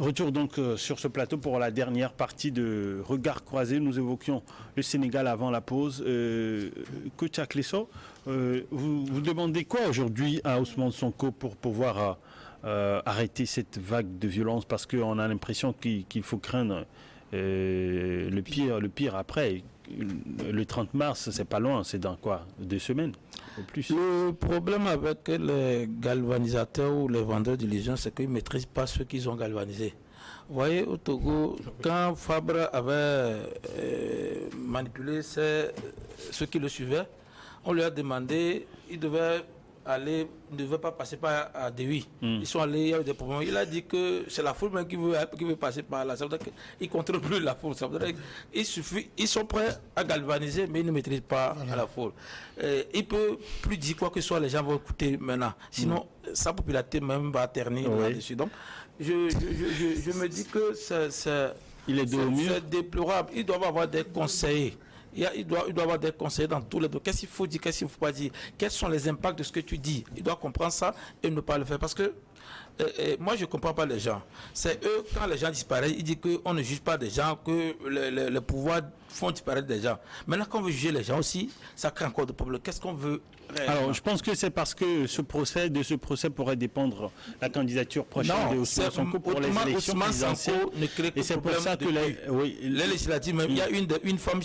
Retour donc sur ce plateau pour la dernière partie de Regard croisé. Nous évoquions le Sénégal avant la pause. Coach Aklesso, vous demandez quoi aujourd'hui à Ousmane Sonko pour pouvoir arrêter cette vague de violence? Parce qu'on a l'impression qu'il faut craindre le pire après. Le 30 mars, c'est pas loin, c'est dans quoi? 2 semaines au plus. Le problème avec les galvanisateurs ou les vendeurs d'illusions, c'est qu'ils ne maîtrisent pas ce qu'ils ont galvanisé. Vous voyez, au Togo, quand Fabre avait manipulé ceux qui le suivaient, on lui a demandé, il devait aller, ne devait pas passer par Adéui. Ils sont allés, il y a eu des problèmes. Il a dit que c'est la foule même qui veut passer par là. Ça veut dire qu'ils ne contrôlent plus la foule. Ça veut dire ils sont prêts à galvaniser, mais ils ne maîtrisent pas la foule. Il ne peut plus dire quoi que ce soit, les gens vont écouter maintenant. Sinon, sa popularité même va ternir là-dessus. Donc, je me dis que c'est déplorable. Ils doivent avoir des conseillers. Il doit avoir des conseils dans tous les domaines. Qu'est-ce qu'il faut dire, qu'est-ce qu'il ne faut pas dire? Quels sont les impacts de ce que tu dis? Il doit comprendre ça et ne pas le faire. Parce que moi, je ne comprends pas les gens. C'est eux, quand les gens disparaissent, ils disent qu'on ne juge pas des gens, que le pouvoir font disparaître des gens. Maintenant, quand on veut juger les gens aussi, ça crée encore de problèmes. Qu'est-ce qu'on veut réellement? Alors, je pense que c'est parce que de ce procès pourrait dépendre la candidature prochaine de Ousmane Sonko pour les élections présidentielles. Et c'est pour ça que les législatives, même, il y a une femme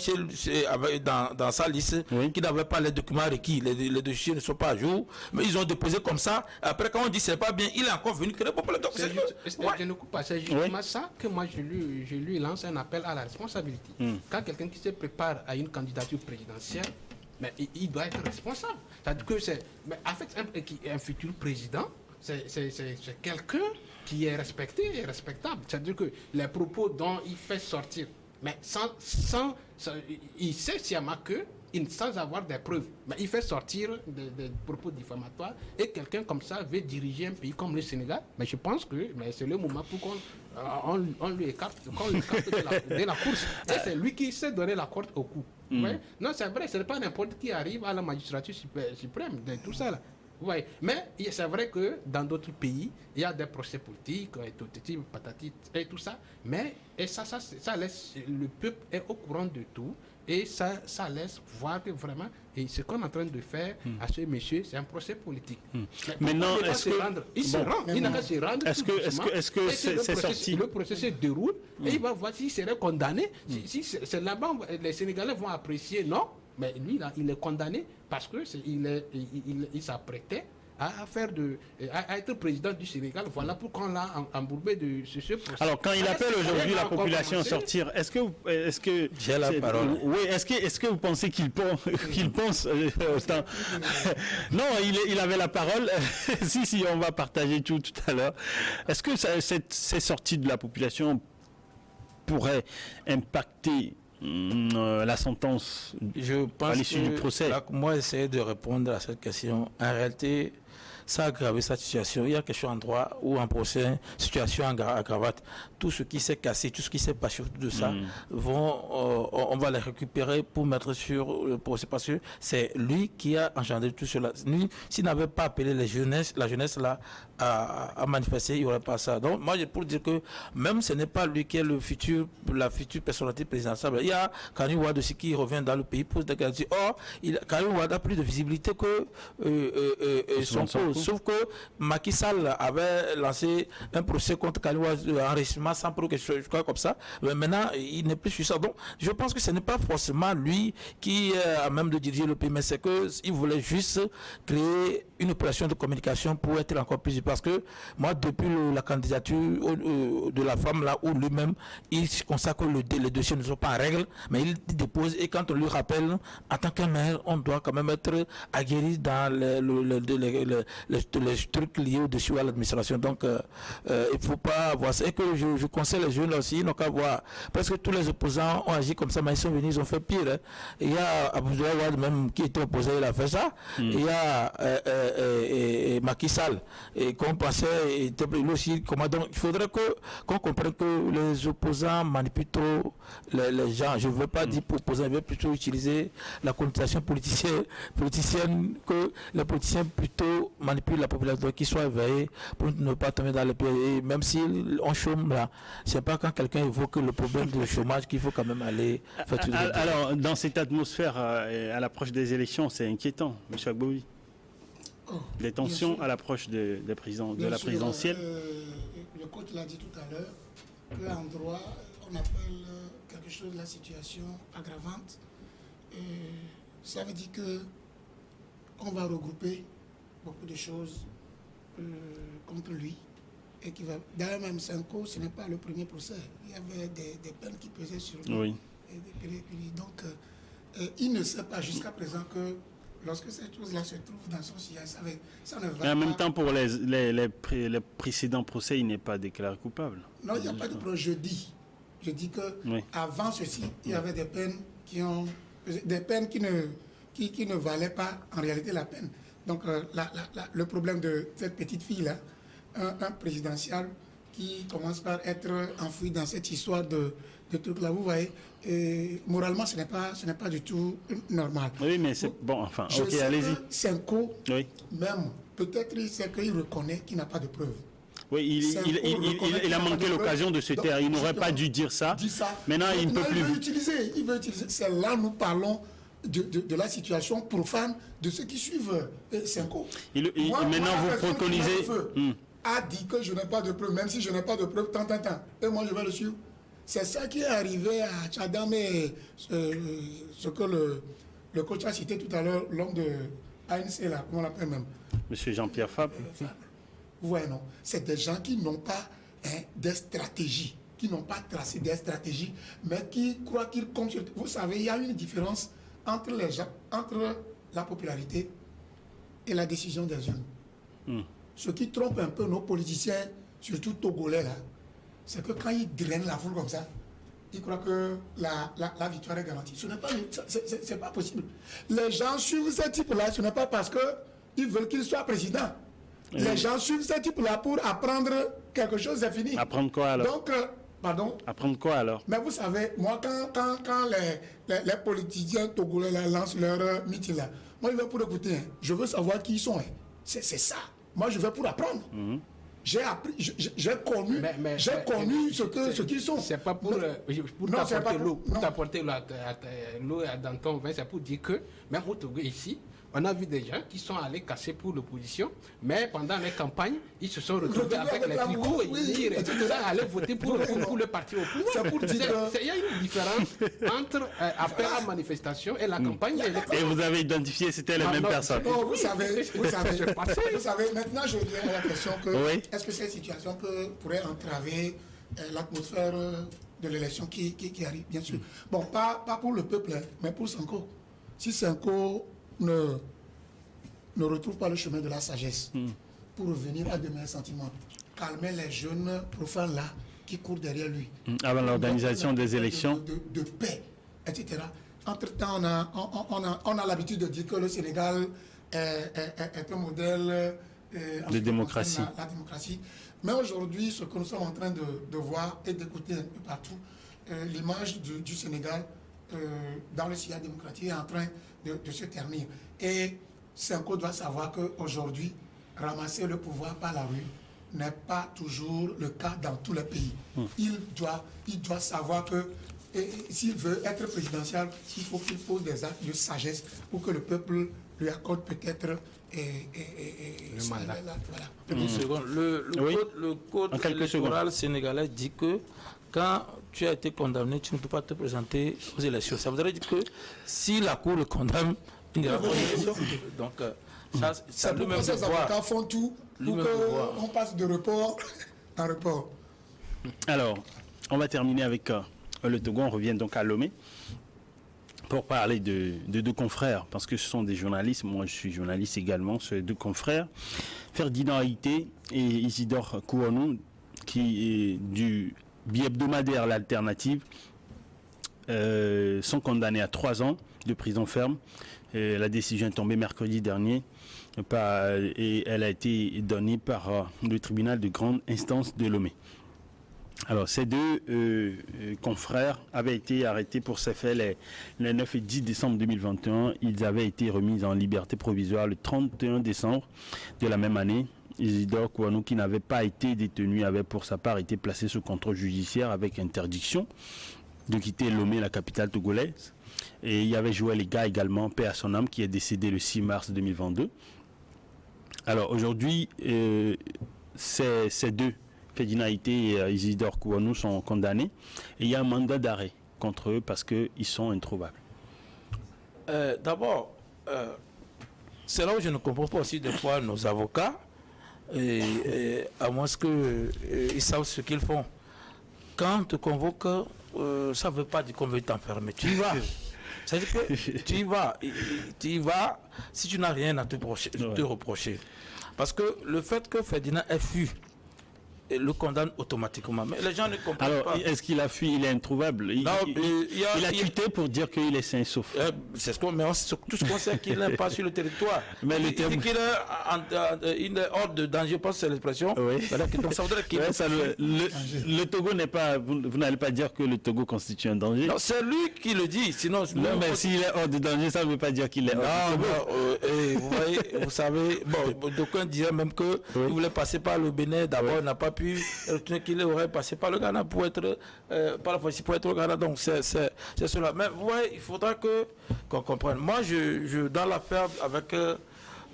dans sa liste qui n'avait pas les documents requis. Les dossiers ne sont pas à jour, mais ils ont déposé comme ça. Après, quand on dit c'est pas bien, il est encore venu créer pour le Je ne coupe pas, c'est justement ça que moi je lui lance un appel à la responsabilité. Quand quelqu'un qui se prépare à une candidature présidentielle, mais il doit être responsable. C'est-à-dire que mais en fait, un futur président, c'est quelqu'un qui est respecté et respectable. C'est-à-dire que les propos dont il fait sortir, mais il sait sciemment que sans avoir des preuves, mais il fait sortir des propos diffamatoires, et quelqu'un comme ça veut diriger un pays comme le Sénégal, mais je pense que c'est le moment pour qu'on lui écarte de la course. Et c'est lui qui s'est donné la corde au cou. Ouais? Non, c'est vrai, ce n'est pas n'importe qui arrive à la magistrature suprême, de tout ça là. Ouais. Mais c'est vrai que dans d'autres pays, il y a des procès politiques, et patati, et tout ça. Mais ça laisse, le peuple est au courant de tout, et ça laisse voir que vraiment, et ce qu'on est en train de faire à ce monsieur, c'est un procès politique. Maintenant, il se rend, il n'a qu'à se rendre. Est-ce que c'est sorti? Le procès se déroule, et il va voir s'il serait condamné. Si c'est là-bas, les Sénégalais vont apprécier, non. Mais lui, là, il est condamné parce que il s'apprêtait à être président du Sénégal. Voilà pourquoi on l'a embourbé de ce procès. Alors, quand il appelle aujourd'hui la population à sortir, est-ce que j'ai la parole? Oui, est-ce que vous pensez qu'il pense autant? Non, il avait la parole. si, on va partager tout à l'heure. Est-ce que ces sorties de la population pourraient impacter la sentence à l'issue du procès? Moi, essayer de répondre à cette question. En réalité, ça a aggravé cette situation. Il y a quelque chose en droit ou en procès, situation aggravante. Tout ce qui s'est cassé, tout ce qui s'est passé autour de ça, on va les récupérer pour mettre sur le procès, parce que c'est lui qui a engendré tout cela. Lui, s'il n'avait pas appelé la jeunesse là à manifester, il n'y aurait pas ça. Donc, moi, j'ai pour dire que même ce n'est pas lui qui est la future personnalité présidentielle. Il y a Karim Wade aussi qui revient dans le pays pour des garanties. Or, Karim Wade a plus de visibilité que Sonko. Sauf que Macky Sall avait lancé un procès contre Karim Wade d'enrichissement sans preuve, je crois comme ça. Mais maintenant, il n'est plus sur ça. Donc, je pense que ce n'est pas forcément lui qui a même de diriger le pays, mais c'est qu'il voulait juste créer une opération de communication pour être encore plus. Parce que moi, depuis la candidature de la femme là, où lui-même, il consacre que les dossiers ne sont pas en règle, mais il dépose, et quand on lui rappelle, en tant qu'un maire, on doit quand même être aguerri dans les trucs liés au-dessus à l'administration. Donc, il ne faut pas voir ça. Et que je conseille les jeunes aussi, ils n'ont qu'à voir. Parce que tous les opposants ont agi comme ça, mais ils sont venus, ils ont fait pire. Hein. Il y a Abdoulaye Wade même qui était opposé, il a fait ça. Il y a Macky Sall, et qu'on pensait, lui aussi, comment. Donc, il faudrait qu'on comprenne que les opposants manipulent trop les gens. Je ne veux pas dire pour opposants, je veux plutôt utiliser la connotation politicienne, que les politiciens plutôt manipule la population, qu'ils soient éveillés pour ne pas tomber dans le piège. Et même si on chôme là, c'est pas quand quelqu'un évoque le problème du chômage qu'il faut quand même aller faire tout. Alors, dans cette atmosphère, à l'approche des élections, c'est inquiétant, M. Agboui. Des tensions à l'approche de la présidentielle. Le coach l'a dit tout à l'heure, qu'en droit, on appelle quelque chose la situation aggravante. Ça veut dire que on va regrouper beaucoup de choses contre lui. Et qui va. D'ailleurs, même Senko, ce n'est pas le premier procès. Il y avait des peines qui pesaient sur lui. Oui. Donc, il ne sait pas jusqu'à présent que lorsque cette chose-là se trouve dans son sillage, ça ne va pas. Et en même temps, pour les précédents procès, il n'est pas déclaré coupable. Non, il n'y a pas de procès. Je dis que avant ceci, il y avait des peines qui ne valaient pas en réalité la peine. Donc, le problème de cette petite fille-là, un présidentiel qui commence par être enfoui dans cette histoire de trucs-là, vous voyez, moralement, ce n'est pas du tout normal. Oui, mais c'est bon, enfin, ok, allez-y. Senko, même, peut-être c'est qu'il reconnaît qu'il n'a pas de preuves. Oui, il a manqué l'occasion de se taire. Il n'aurait pas dû dire ça. Maintenant, il ne peut plus. Il veut utiliser. C'est là nous parlons de la situation profane de ceux qui suivent Senko. Maintenant, vous préconisez. A dit que je n'ai pas de preuves, même si je n'ai pas de preuves, tant. Et moi, je vais le suivre. C'est ça qui est arrivé à Tchadam et ce que le coach a cité tout à l'heure, l'homme de ANC, là, comment on l'appelle même? Monsieur Jean-Pierre Fabre. Vous voyez, non. C'est des gens qui n'ont pas des stratégies, qui n'ont pas tracé des stratégies, mais qui croient qu'ils comptent sur... Vous savez, il y a une différence entre les gens, entre la popularité et la décision des urnes. Ce qui trompe un peu nos politiciens, surtout togolais, là, c'est que quand ils drainent la foule comme ça, ils croient que la victoire est garantie. Ce n'est pas, c'est pas possible. Les gens suivent ce type-là, ce n'est pas parce qu'ils veulent qu'il soit président. Les gens suivent ce type-là pour apprendre quelque chose, c'est fini. Apprendre quoi alors? Donc, pardon? Apprendre quoi alors? Mais vous savez, moi, quand les politiciens togolais là, lancent leur meeting là, moi, je vais pour écouter. Je veux savoir qui ils sont. C'est ça. Moi, je vais pour apprendre. J'ai appris, j'ai connu ce qu'ils sont. C'est pas pour t'apporter l'eau dans ton vin, c'est pour dire que, même au Togo ici, on a vu des gens qui sont allés casser pour l'opposition, mais pendant les campagnes, ils se sont retrouvés avec les tricots et ils allaient voter pour le parti au pouvoir. C'est pour dire il y a une différence entre appel à manifestation et la campagne électorale. Et vous avez identifié, c'était les mêmes personnes. Non, vous savez, maintenant je viens à la question que est-ce que cette situation pourrait entraver l'atmosphère de l'élection qui arrive, bien sûr. Bon, pas pour le peuple, mais pour Senko. Si Senko ne retrouve pas le chemin de la sagesse pour revenir à de meilleurs sentiments, calmer les jeunes profanes là qui courent derrière lui. Avant l'organisation des élections. De paix, etc. Entre-temps, on a l'habitude de dire que le Sénégal est un modèle de démocratie. La démocratie. Mais aujourd'hui, ce que nous sommes en train de voir et d'écouter un peu partout, l'image du Sénégal dans le sillage démocratique est en train de se ternir. Et Senko doit savoir qu'aujourd'hui, ramasser le pouvoir par la rue n'est pas toujours le cas dans tous les pays. Il doit savoir que s'il veut être présidentiel, il faut qu'il pose des actes de sagesse pour que le peuple lui accorde peut-être le mandat. Voilà. Une seconde. Le code électoral sénégalais dit que quand tu as été condamné, tu ne peux pas te présenter aux élections. Ça voudrait dire que si la Cour le condamne, il n'y aura pas d'élection. Donc, c'est pour que ces avocats font tout pour qu'on passe de report en report. Alors, on va terminer avec le Togo. On revient donc à Lomé pour parler de deux confrères, parce que ce sont des journalistes. Moi, je suis journaliste également. Ce deux confrères, Ferdinand Haïté et Isidore Kouanou, qui est du bi-hebdomadaire L'Alternative, sont condamnés à 3 ans de prison ferme. La décision est tombée mercredi dernier et elle a été donnée par le tribunal de grande instance de Lomé. Alors, ces deux confrères avaient été arrêtés pour ces faits les 9 et 10 décembre 2021. Ils avaient été remis en liberté provisoire le 31 décembre de la même année. Isidore Kouanou, qui n'avait pas été détenu, avait pour sa part été placé sous contrôle judiciaire avec interdiction de quitter Lomé, la capitale togolaise. Et il y avait Joël Ega également, paix à son âme, qui est décédé le 6 mars 2022. Alors aujourd'hui, ces deux, Ferdinand Haïté et Isidore Kouanou, sont condamnés. Et il y a un mandat d'arrêt contre eux parce qu'ils sont introuvables. D'abord, c'est là où je ne comprends pas aussi des fois nos avocats, à moins qu'ils savent ce qu'ils font. Quand on te convoque, ça ne veut pas dire qu'on veut t'enfermer. Tu y vas. C'est-à-dire que tu y vas si tu n'as rien à te reprocher. Parce que le fait que Ferdinand ait fui, le condamne automatiquement. Mais les gens ne comprennent pas. Alors, est-ce qu'il a fui? Il est introuvable. Il a tweeté pour dire qu'il est sain et sauf. C'est ce qu'on, mais tout ce qu'on sait qu'il n'est pas sur le territoire. Mais il dit qu'il est hors de danger, je pense que c'est l'expression. Oui. Donc ça voudrait qu'il le Togo n'est pas... Vous n'allez pas dire que le Togo constitue un danger? Non, c'est lui qui le dit. Sinon, non, mais s'il est hors de danger, ça ne veut pas dire qu'il est hors de danger. Vous voyez, vous savez, bon, d'aucuns diraient même qu'il voulait passer par le Bénin. D'abord, il n'a pas pu retenir qu'il aurait passé par le Ghana pour être par la police pour être au Ghana. Donc c'est cela. Mais vous voyez, il faudra qu'on comprenne. Moi, je dans l'affaire avec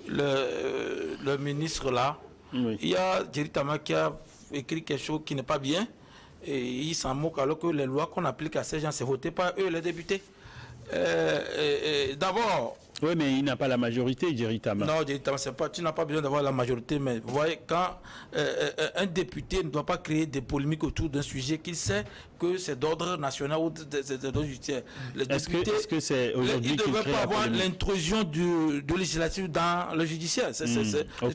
le ministre là, il y a Jerry Tama qui a écrit quelque chose qui n'est pas bien et il s'en moque alors que les lois qu'on applique à ces gens, c'est voté par eux, les députés. D'abord. Oui, mais il n'a pas la majorité, Jerry Tama. Non, Jerry Tama, tu n'as pas besoin d'avoir la majorité, mais vous voyez, quand un député ne doit pas créer des polémiques autour d'un sujet qu'il sait que c'est d'ordre national ou d'ordre judiciaire. Est-ce que c'est aujourd'hui il ne devrait pas avoir l'intrusion du législatif dans le judiciaire. C'est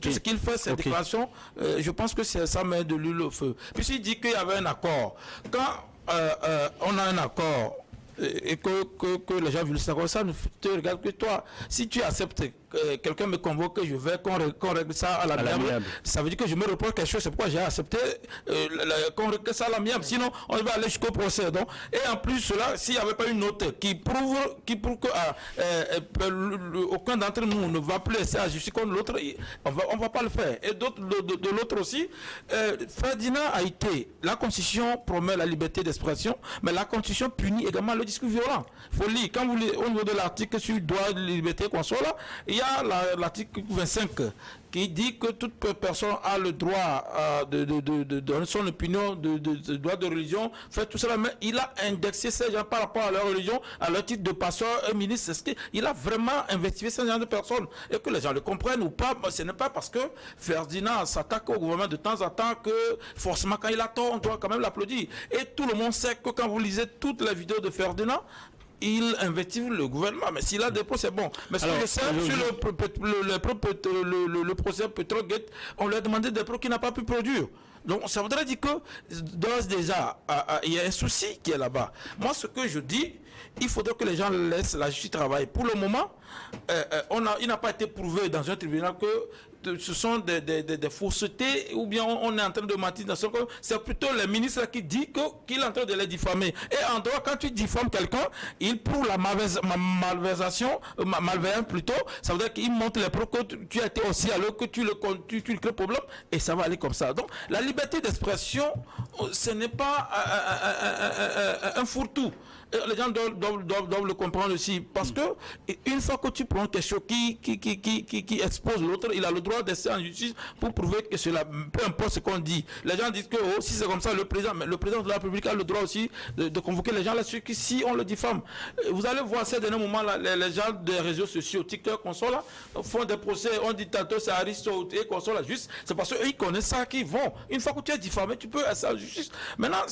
tout ce qu'il fait, cette déclaration. Je pense que ça met de l'huile au feu. Puis il dit qu'il y avait un accord. Quand on a un accord, et que les gens veulent savoir, ça ne te regarde que toi. Si tu acceptes, quelqu'un me convoque, je vais qu'on règle ça à l'amiable. Ça veut dire que je me reproche quelque chose, c'est pourquoi j'ai accepté qu'on règle ça à l'amiable. Sinon, on va aller jusqu'au procès. Donc. Et en plus, cela, s'il n'y avait pas une note qui prouve que aucun d'entre nous ne va plus laisser à justice contre l'autre, on va pas le faire. Et de l'autre aussi, Ferdinand a été, la Constitution promet la liberté d'expression, mais la Constitution punit également le discours violent. Il faut lire, quand vous lisez au niveau de l'article sur le droit de liberté qu'on soit là, il y a l'article 25 qui dit que toute personne a le droit de donner son opinion, de droit de religion, fait tout cela, mais il a indexé ces gens par rapport à leur religion, à leur titre de pasteur, un ministre, il a vraiment investigué ces gens de personnes, et que les gens le comprennent ou pas, ce n'est pas parce que Ferdinand s'attaque au gouvernement de temps en temps que forcément quand il a tort, on doit quand même l'applaudir. Et tout le monde sait que quand vous lisez toutes les vidéos de Ferdinand, il investigue le gouvernement, mais s'il a des procès, c'est bon. Mais ce que je sais, sur le procès Petrogate, on lui a demandé des preuves qu'il n'a pas pu produire. Donc ça voudrait dire que déjà, il y a un souci qui est là-bas. Moi, ce que je dis, il faudrait que les gens laissent la justice travailler. Pour le moment, il n'a pas été prouvé dans un tribunal que ce sont des faussetés ou bien on est en train de mentir. C'est plutôt le ministre qui dit qu'il est en train de les diffamer. Et en droit, quand tu diffames quelqu'un, il prouve la malversation plutôt. Ça veut dire qu'il montre les preuves que tu as été aussi alors que tu crées problème et ça va aller comme ça. Donc la liberté d'expression, ce n'est pas un fourre-tout. Les gens doivent le comprendre aussi, parce que une fois que tu prends quelque chose qui expose l'autre, il a le droit d'essayer en justice pour prouver que cela, peu importe ce qu'on dit. Les gens disent que si c'est comme ça, le président de la République a le droit aussi de convoquer les gens là-dessus, si on le diffame. Vous allez voir ces derniers moments là, les gens des réseaux sociaux, TikTok, console là, font des procès, on dit tantôt c'est Aristote et console là, juste, c'est parce qu'ils connaissent ça qu'ils vont. Une fois que tu es diffamé, tu peux essayer en justice. Maintenant,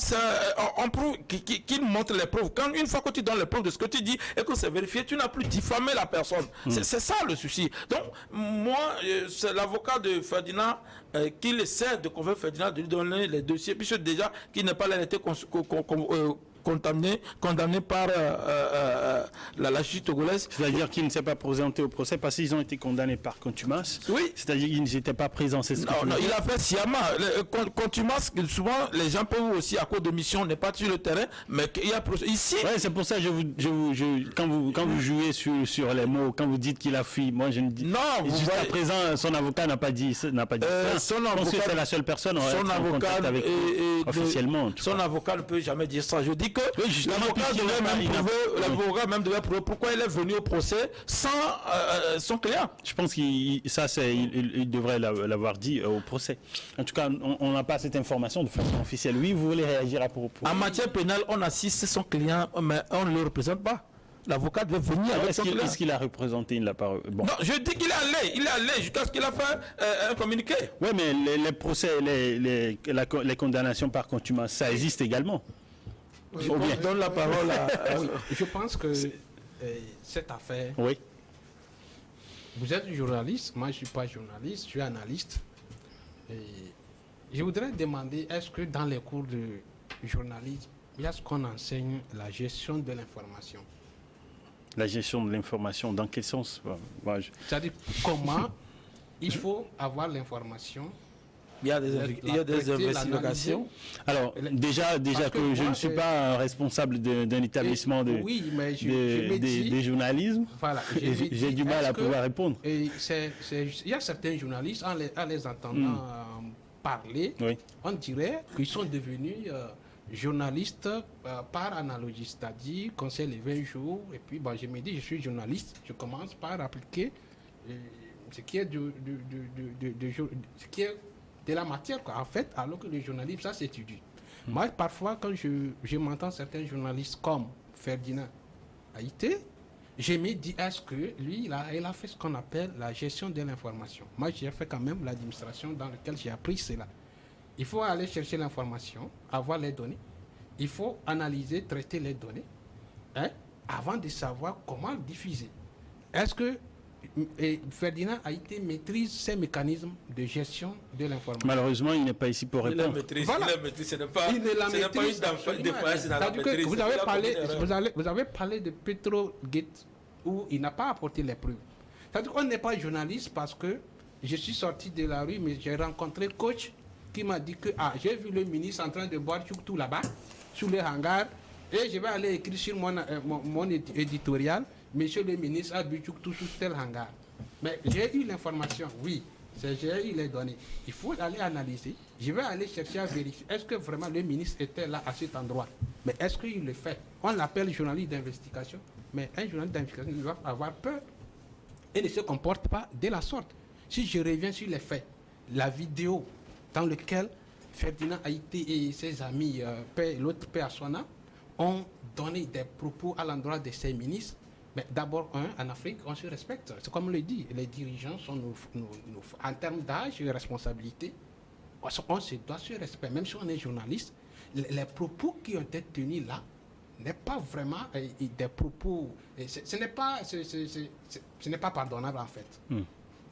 on prouve qu'ils montrent les preuves. Une fois que tu donnes les preuves de ce que tu dis et que c'est vérifié, tu n'as plus diffamé la personne. C'est ça le souci. Donc, moi, c'est l'avocat de Ferdinand qui essaie de convaincre Ferdinand de lui donner les dossiers, puisque déjà, qu'il n'est pas là, été condamné par la justice togolaise. C'est-à-dire qu'il ne s'est pas présenté au procès parce qu'ils ont été condamnés par contumace. Oui. C'est-à-dire qu'ils n'étaient pas présents. C'est ce que Non, il a fait sciemment. Contumace, souvent, les gens peuvent aussi, à cause de mission, n'est pas sur le terrain, mais il y a ici. Ouais, c'est pour ça que quand vous jouez sur les mots, quand vous dites qu'il a fui, moi je ne dis. Non, jusqu'à présent, son avocat n'a pas dit ça. Son avocat, c'est la seule personne son en avocat contact avec officiellement. Son avocat ne peut jamais dire ça. Je dis que l'avocat devait prouver pourquoi il est venu au procès sans son client. Je pense qu'il devrait l'avoir dit au procès. En tout cas, on n'a pas cette information de façon officielle. Oui, vous voulez réagir à propos. En matière pénale, on assiste son client, mais on ne le représente pas. L'avocat devait venir avec son client. Est-ce qu'il a représenté? Il l'a pas. Bon. Non, je dis qu'il est allé jusqu'à ce qu'il a fait un communiqué. Oui, mais les procès, les condamnations par contumace, ça existe également. Je donne la parole à... Je pense que cette affaire... Oui. Vous êtes journaliste, moi je ne suis pas journaliste, je suis analyste. Et je voudrais demander, est-ce que dans les cours de journalisme, il y a ce qu'on enseigne, la gestion de l'information? La gestion de l'information, dans quel sens? C'est-à-dire comment il faut avoir l'information. Il y a des investigations. Alors, déjà que je ne suis pas responsable d'un établissement de journalisme, voilà, j'ai du mal à pouvoir répondre. Il y a certains journalistes, en les entendant parler, oui, on dirait qu'ils sont devenus journalistes par analogie, c'est-à-dire qu'on sait les 20 jours, et puis je me dis, je suis journaliste, je commence par appliquer ce qui est de la matière, quoi. En fait, alors que le journalisme, ça s'étudie. Moi, parfois, quand je m'entends certains journalistes comme Ferdinand Haïté, je me dis, est-ce que lui, il a fait ce qu'on appelle la gestion de l'information? Moi, j'ai fait quand même l'administration dans laquelle j'ai appris cela. Il faut aller chercher l'information, avoir les données. Il faut analyser, traiter les données, avant de savoir comment diffuser. Est-ce que Ferdinand Haïté maîtrise ces mécanismes de gestion de l'information? Malheureusement, il n'est pas ici pour répondre. Il ne la maîtrise pas. Vous avez parlé de Petrogate où il n'a pas apporté les preuves. C'est-à-dire qu'on n'est pas journaliste parce que je suis sorti de la rue, mais j'ai rencontré coach qui m'a dit que j'ai vu le ministre en train de boire tout là-bas, sous le hangar, et je vais aller écrire sur mon éditorial. Monsieur le ministre a bu tout sous tel hangar. Mais j'ai eu l'information, oui, j'ai eu les données. Il faut aller analyser. Je vais aller chercher à vérifier. Est-ce que vraiment le ministre était là à cet endroit? Mais est-ce qu'il le fait? On l'appelle journaliste d'investigation. Mais un journaliste d'investigation doit avoir peur et ne se comporte pas de la sorte. Si je reviens sur les faits, la vidéo dans laquelle Ferdinand Haïté et ses amis, l'autre père Aswana, ont donné des propos à l'endroit de ses ministres. Mais d'abord, en Afrique, on se respecte. C'est comme on le dit, les dirigeants sont en termes d'âge et de responsabilité, on se doit se respecter. Même si on est journaliste, les propos qui ont été tenus là n'est pas vraiment des propos. Ce n'est pas pardonnable en fait.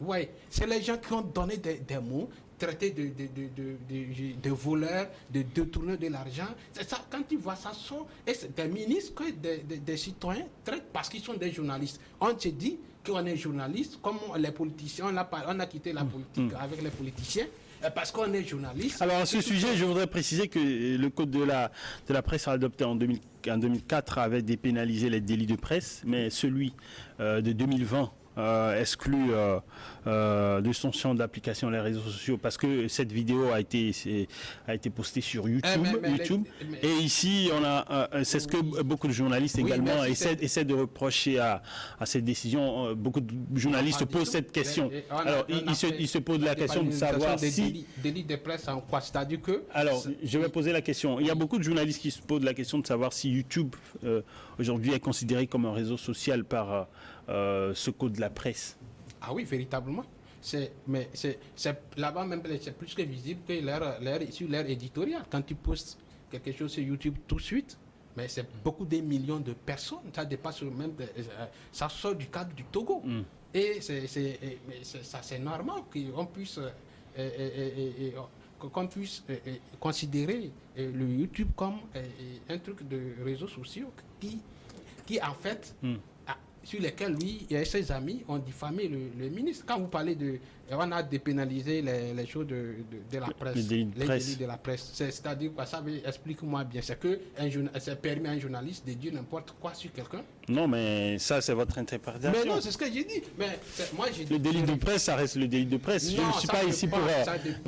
Oui, c'est les gens qui ont donné des mots, traités de voleurs, de détourneurs de l'argent. C'est ça, quand tu vois ça sort, et c'est des ministres que des citoyens traitent parce qu'ils sont des journalistes. On se dit qu'on est journaliste, comme les politiciens, on a quitté la politique avec les politiciens, parce qu'on est journaliste. Alors à ce sujet, je voudrais préciser que le code de la presse adopté en 2004 avait dépénalisé les délits de presse, mais celui de 2020 exclut de son champ d'application les réseaux sociaux parce que cette vidéo a été postée sur YouTube. Et ici, c'est ce que beaucoup de journalistes également essaient de reprocher à cette décision. Beaucoup de journalistes posent cette question. Alors, ils se posent la question de savoir si... Délit de presse en quoi? C'est-à-dire que... Alors, je vais poser la question. Il y a beaucoup de journalistes qui se posent la question de savoir si YouTube, aujourd'hui, est considéré comme un réseau social par ce code de la presse. Ah oui, véritablement. Mais là-bas même, c'est plus que visible que sur leur éditorial. Quand tu postes quelque chose sur YouTube tout de suite, mais c'est beaucoup de millions de personnes. Ça dépasse même, ça sort du cadre du Togo. Et c'est normal qu'on puisse qu'on puisse considérer le YouTube comme un truc de réseaux sociaux qui en fait, sur lesquels lui et ses amis ont diffamé le ministre. Quand vous parlez on a dépénalisé les choses de la presse, les délits de la presse. C'est-à-dire, ça explique-moi bien, c'est permis à un journaliste de dire n'importe quoi sur quelqu'un? Non, mais ça, c'est votre interprétation. Mais non, c'est ce que j'ai dit. Mais moi, j'ai dit le délit de presse, ça reste le délit de presse. Non, je ne suis pas ici pour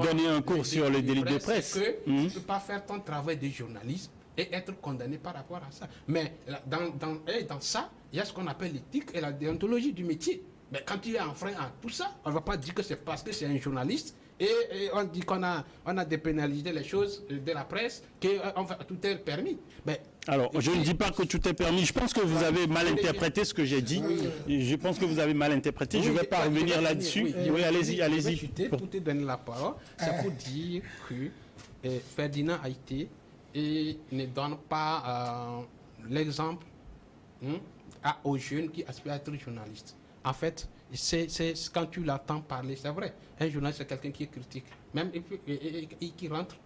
donner un cours sur le délit de presse. Que tu ne peux pas faire ton travail de journaliste et être condamné par rapport à ça. Mais dans ça, il y a ce qu'on appelle l'éthique et la déontologie du métier. Mais quand tu es enfreint à tout ça, on ne va pas dire que c'est parce que c'est un journaliste et on dit qu'on a dépénalisé les choses de la presse, que tout est permis. Mais, alors, je ne dis pas que tout est permis. Je pense que vous avez mal interprété ce que j'ai dit. Je pense que vous avez mal interprété. Je ne vais pas revenir là-dessus. Oui, allez-y, allez-y. Pour te donner la parole, c'est pour dire que Ferdinand Haïté ne donne pas l'exemple aux jeunes qui aspirent à être journalistes. En fait, c'est quand tu l'entends parler, c'est vrai. Un journaliste, c'est quelqu'un qui est critique, même et qui rentre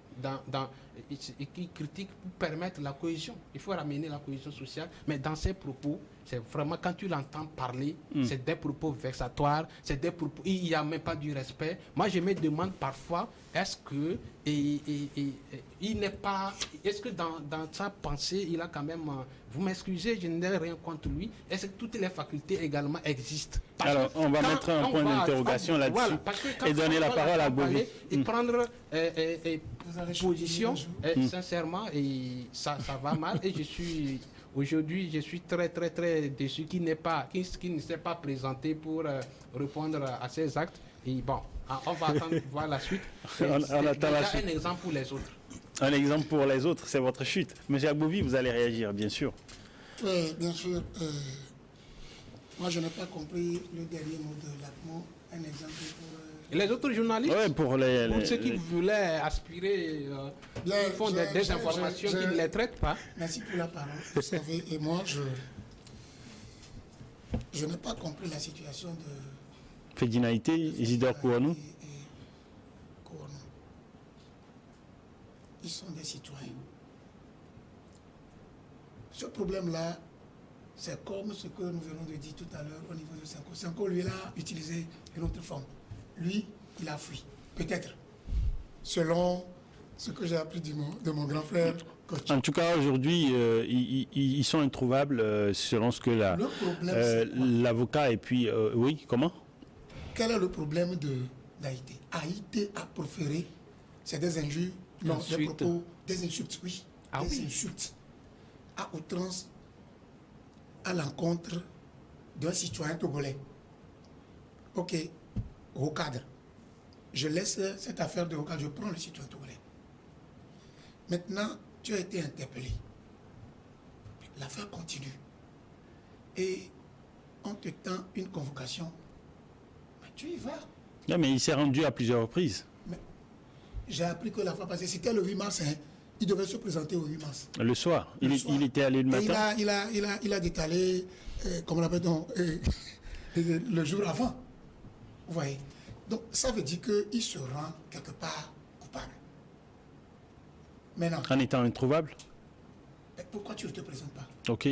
et qui critique pour permettre la cohésion. Il faut ramener la cohésion sociale, mais dans ses propos, c'est vraiment quand tu l'entends parler, c'est des propos vexatoires, c'est des propos, il n'y a même pas du respect. Moi, je me demande parfois, est-ce que il n'est pas, est-ce que dans sa pensée, il a quand même, vous m'excusez, je n'ai rien contre lui, est-ce que toutes les facultés également existent? Alors, on va mettre un point d'interrogation là-dessus et donner la parole à Bovi. Et prendre position, sincèrement, et ça va mal. Et aujourd'hui, je suis très, très, très déçu qu'il ne s'est pas présenté pour répondre à ses actes. Et bon, on va attendre voir la suite. On attend la suite. Un exemple pour les autres. Un exemple pour les autres, c'est votre chute. Monsieur Agbouvi, vous allez réagir, bien sûr. Oui, bien sûr. Moi, je n'ai pas compris le dernier mot de l'ACMO. Un exemple pour... Les autres journalistes, pour ceux qui voulaient aspirer, ils font des informations qui ne les traitent pas. Merci pour la parole. Vous savez, et moi, je n'ai pas compris la situation de... Ferdinand Haïté, Isidore Kouanou. Ils sont des citoyens. Ce problème-là, c'est comme ce que nous venons de dire tout à l'heure au niveau de Senko. Senko, lui, il a utilisé une autre forme. Lui, il a fui. Peut-être. Selon ce que j'ai appris de mon grand frère. Coach. En tout cas, aujourd'hui, ils sont introuvables selon ce que l'avocat et puis... oui, comment? Quel est le problème d'Haïté? Haïté a proféré, c'est des injures, non, des propos, des insultes, oui. Des insultes à outrance à l'encontre d'un citoyen togolais. Ok, au cadre. Je laisse cette affaire de au cadre, je prends le citoyen togolais. Maintenant, tu as été interpellé. L'affaire continue. Et on te tend une convocation. Mais tu y vas. Non, mais il s'est rendu à plusieurs reprises. J'ai appris que la fois passée, c'était le 8 mars, hein, il devait se présenter au 8 mars. Le soir. Il était allé le matin. Il a détalé, comment on l'appelle, le jour avant. Vous voyez. Donc, ça veut dire qu'il se rend quelque part coupable. Maintenant. En étant introuvable? Pourquoi tu ne te présentes pas? Ok,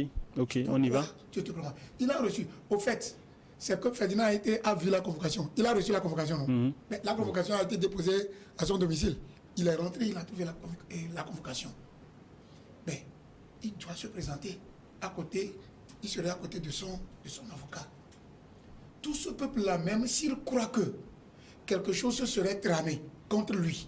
on y va. Tu te présentes. Il a reçu. Au fait, c'est que Ferdinand a vu la convocation. Il a reçu la convocation, non? Mais la convocation a été déposée à son domicile. Il est rentré, il a trouvé la convocation. Mais il doit se présenter à côté, il serait à côté de son avocat. Tout ce peuple-là, même s'il croit que quelque chose se serait tramé contre lui,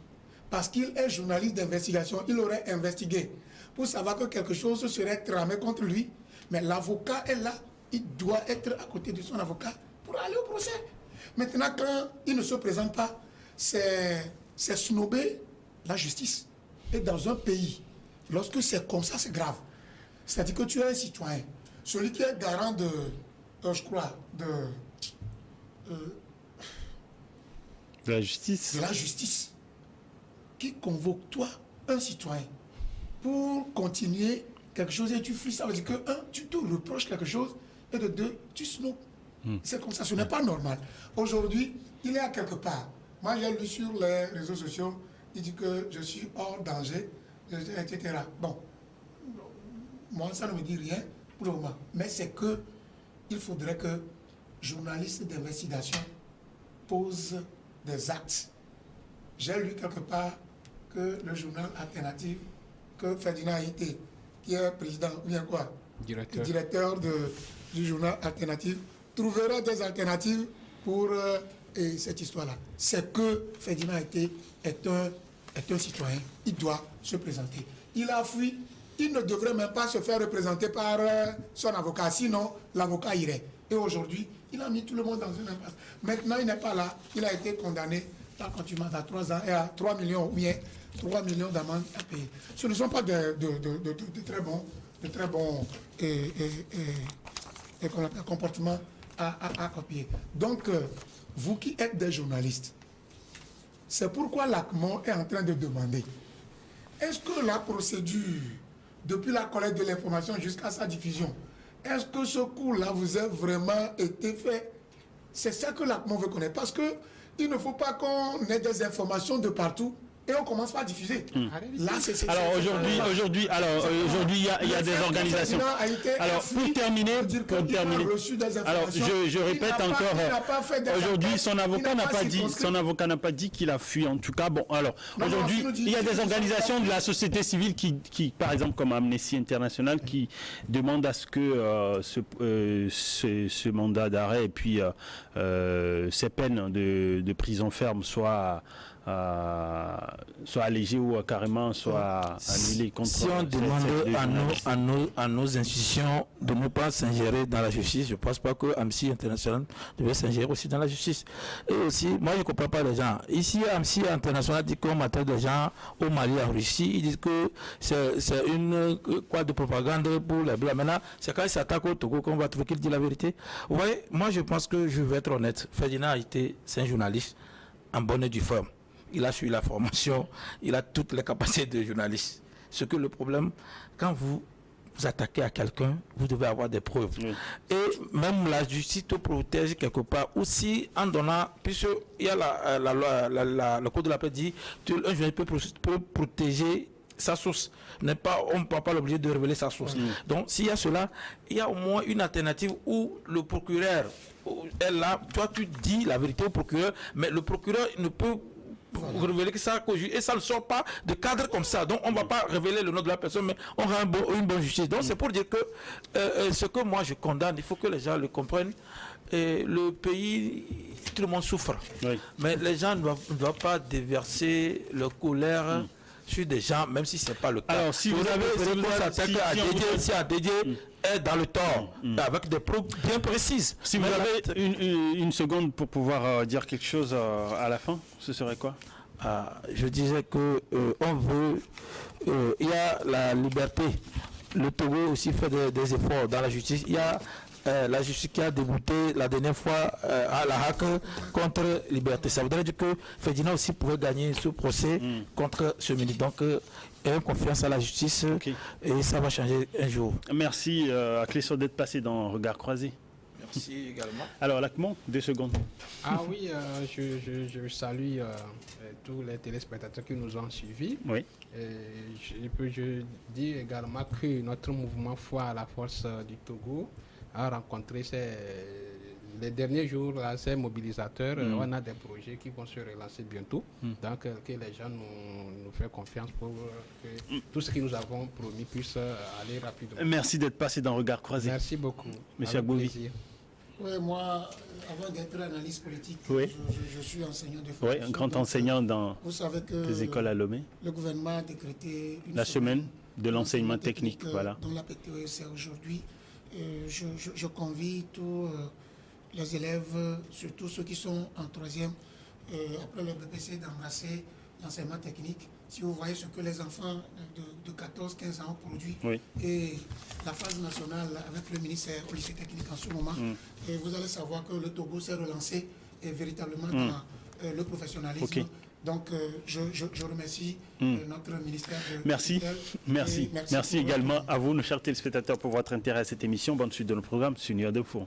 parce qu'il est journaliste d'investigation, il aurait investigué pour savoir que quelque chose se serait tramé contre lui, mais l'avocat est là, il doit être à côté de son avocat pour aller au procès. Maintenant, quand il ne se présente pas, c'est snober la justice. Et dans un pays, lorsque c'est comme ça, c'est grave. C'est-à-dire que tu es un citoyen. Celui qui est garant de la justice. De la justice. Qui convoque toi, un citoyen, pour continuer quelque chose et tu fuis. Ça veut dire que, un, tu te reproches quelque chose, et de deux, tu snobes. C'est comme ça, ce n'est pas normal. Aujourd'hui, il est à quelque part. Moi, j'ai lu sur les réseaux sociaux il dit que je suis hors danger, etc. Bon, moi, ça ne me dit rien pour le moment. Mais c'est que il faudrait que journalistes d'investigation posent des actes. J'ai lu quelque part que le journal alternatif, que Ferdinand Haïté, qui est président, ou bien quoi, directeur du journal alternatif, trouvera des alternatives pour cette histoire-là. C'est que Ferdinand Haïté est un citoyen, il doit se présenter. Il a fui, il ne devrait même pas se faire représenter par son avocat, sinon l'avocat irait. Et aujourd'hui, il a mis tout le monde dans une impasse. Maintenant, il n'est pas là, il a été condamné par contumace à 3 ans et à 3 millions, ou bien 3 millions d'amendes à payer. Ce ne sont pas de très bons comportements à copier. Donc, vous qui êtes des journalistes, c'est pourquoi l'ACMON est en train de demander, est-ce que la procédure, depuis la collecte de l'information jusqu'à sa diffusion, est-ce que ce cours-là vous a vraiment été fait? C'est ça que l'ACMON veut connaître. Parce que il ne faut pas qu'on ait des informations de partout et on commence pas à diffuser. Là, alors aujourd'hui, il y a des organisations. Alors pour terminer, alors je répète encore. Aujourd'hui, son avocat n'a pas dit qu'il a fui. En tout cas, bon. Alors aujourd'hui, il y a des organisations de la société civile qui, par exemple, comme Amnesty International, qui demandent à ce que ce mandat d'arrêt et puis ces peines de prison ferme soient allégé ou carrément soit annulé contre. Si on demande à nos institutions de ne pas s'ingérer dans la justice, je ne pense pas que Amnesty International devait s'ingérer aussi dans la justice. Et aussi, moi je ne comprends pas les gens. Ici, Amnesty International dit qu'on m'attaque des gens au Mali, en Russie. Ils disent que c'est une quoi de propagande pour les Blancs. Maintenant, c'est quand ils s'attaquent au Togo qu'on va trouver qu'il dit la vérité. Vous voyez, moi je pense que je vais être honnête. Ferdinand Haïté, c'est un journaliste en bonne et due forme. Il a suivi la formation, il a toutes les capacités de journaliste. Ce que le problème, quand vous attaquez à quelqu'un, vous devez avoir des preuves. Oui. Et même la justice te protège quelque part. Aussi, en donnant, puisqu'il y a le code de la paix dit qu'un journaliste peut protéger sa source. On ne peut pas l'obliger de révéler sa source. Donc, s'il y a cela, il y a au moins une alternative où le procureur est là. Toi, tu dis la vérité au procureur, mais le procureur ne peut révéler que ça et ça ne sort pas de cadre comme ça. Donc on ne va pas révéler le nom de la personne, mais on a une bonne justice. Donc c'est pour dire que ce que moi je condamne, il faut que les gens le comprennent. Et le pays, tout le monde souffre. Oui. Mais les gens ne doivent pas déverser leur colère sur des gens, même si ce n'est pas le cas. Alors si vous avez est dans le tort, avec des preuves bien précises. Si vous avez une seconde pour pouvoir dire quelque chose à la fin, ce serait quoi? Je disais que on veut, il y a la liberté. Le Togo aussi fait des efforts dans la justice. Il y a la justice qui a débuté la dernière fois à la HAC contre Liberté. Ça voudrait dire que Ferdinand aussi pouvait gagner ce procès contre ce ministre. Donc, ayons confiance à la justice et ça va changer un jour. Merci à Cléso d'être passé dans Regard Croisé. Merci également. Alors, Lacmon, 2 secondes. Ah oui, je salue tous les téléspectateurs qui nous ont suivis. Oui. Je dis également que notre mouvement Foi à la force du Togo a rencontré les derniers jours là, ces mobilisateurs. On a des projets qui vont se relancer bientôt. Donc que les gens nous fassent confiance pour que tout ce que nous avons promis puisse aller rapidement. Merci d'être passé dans Regard Croisé. Merci beaucoup. Monsieur Agbovi. Oui, moi, avant d'être analyste politique, je suis enseignant de formation. Oui, un grand enseignant dans les écoles à Lomé. Le gouvernement a décrété la semaine de l'enseignement technique. Voilà. Dans la PTE, c'est aujourd'hui. Je convie tous les élèves, surtout ceux qui sont en 3e, après le BPC, d'embrasser l'enseignement technique. Si vous voyez ce que les enfants de 14-15 ans ont produit, et la phase nationale avec le ministère au lycée technique en ce moment, et vous allez savoir que le Togo s'est relancé véritablement dans le professionnalisme. Okay. Donc, je remercie notre ministère de Merci également à vous, nos chers téléspectateurs, pour votre intérêt à cette émission. Bonne suite de nos programmes sur Nuit à Deux Fours.